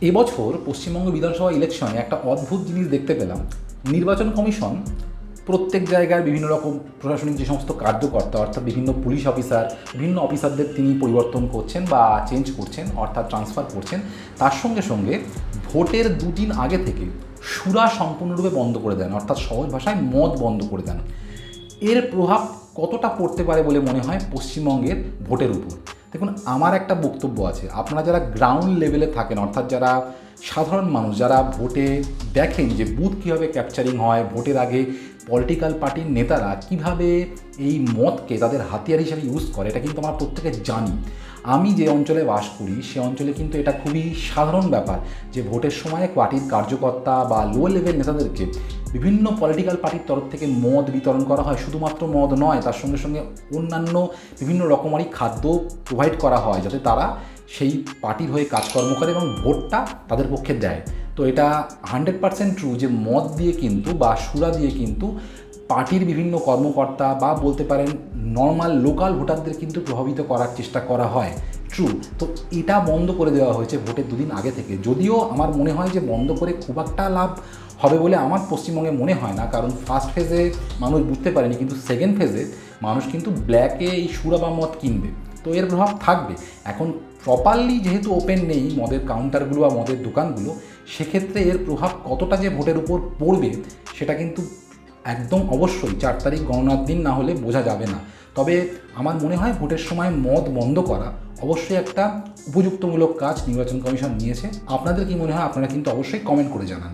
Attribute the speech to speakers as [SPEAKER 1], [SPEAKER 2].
[SPEAKER 1] এবছর পশ্চিমবঙ্গ বিধানসভা ইলেকশনে একটা অদ্ভুত জিনিস দেখতে পেলাম। নির্বাচন কমিশন প্রত্যেক জায়গায় বিভিন্ন রকম প্রশাসনিক যে সমস্ত কার্যকর্তা অর্থাৎ বিভিন্ন পুলিশ অফিসার, বিভিন্ন অফিসারদের তিনি পরিবর্তন করছেন বা চেঞ্জ করছেন অর্থাৎ ট্রান্সফার করছেন। তার সঙ্গে সঙ্গে ভোটের দুদিন আগে থেকে সুরা সম্পূর্ণরূপে বন্ধ করে দেন, অর্থাৎ সহজ ভাষায় মদ বন্ধ করে দেন। এর প্রভাব কতটা পড়তে পারে বলে মনে হয় পশ্চিমবঙ্গের ভোটের উপর? দেখুন, আমার একটা বক্তব্য আছে। আপনারা যারা গ্রাউন্ড লেভেলে থাকেন, অর্থাৎ যারা সাধারণ মানুষ, যারা ভোটে দেখেন যে বুথ কীভাবে ক্যাপচারিং হয়, ভোটের আগে পলিটিক্যাল পার্টির নেতারা কিভাবে এই মদকে তাদের হাতিয়ার হিসেবে ইউজ করে, এটা কিন্তু আমরা প্রত্যেকে জানি। আমি যে অঞ্চলে বাস করি সে অঞ্চলে কিন্তু এটা খুবই সাধারণ ব্যাপার যে ভোটের সময় পার্টির কার্যকর্তা বা লো লেভেল নেতাদেরকে বিভিন্ন পলিটিক্যাল পার্টির তরফ থেকে মদ বিতরণ করা হয়। শুধুমাত্র মদ নয়, তার সঙ্গে সঙ্গে অন্যান্য বিভিন্ন রকমারি খাদ্য প্রোভাইড করা হয় যাতে তারা সেই পার্টির হয়ে কাজকর্ম করে এবং ভোটটা তাদের পক্ষে দেয়। তো এটা 100% ট্রু যে মদ দিয়ে কিন্তু বা সুরা দিয়ে কিন্তু পার্টির বিভিন্ন কর্মকর্তা বা বলতে পারেন নর্মাল লোকাল ভোটারদের কিন্তু প্রভাবিত করার চেষ্টা করা হয়। ট্রু। তো এটা বন্ধ করে দেওয়া হয়েছে ভোটের দুদিন আগে থেকে। যদিও আমার মনে হয় যে বন্ধ করে খুব একটা লাভ হবে বলে আমার পশ্চিমবঙ্গে মনে হয় না, কারণ ফার্স্ট ফেজে মানুষ বুঝতে পারেনি, কিন্তু সেকেন্ড ফেজে মানুষ কিন্তু ব্ল্যাকে এই সুরা বা মদ কিনবে। তো এর প্রভাব থাকবে। এখন প্রপারলি যেহেতু ওপেন নেই মদের কাউন্টারগুলো বা মদের দোকানগুলো, সেক্ষেত্রে এর প্রভাব কতটা যে ভোটের উপর পড়বে সেটা কিন্তু একদম অবশ্যই 4 তারিখ গণনার দিন না হলে বোঝা যাবে না। তবে আমার মনে হয় ভোটের সময় মদ বন্ধ করা অবশ্যই একটা উপযুক্তমূলক কাজ নির্বাচন কমিশন নিয়েছে। আপনাদের কি মনে হয়? আপনারা কিন্তু অবশ্যই কমেন্ট করে জানান।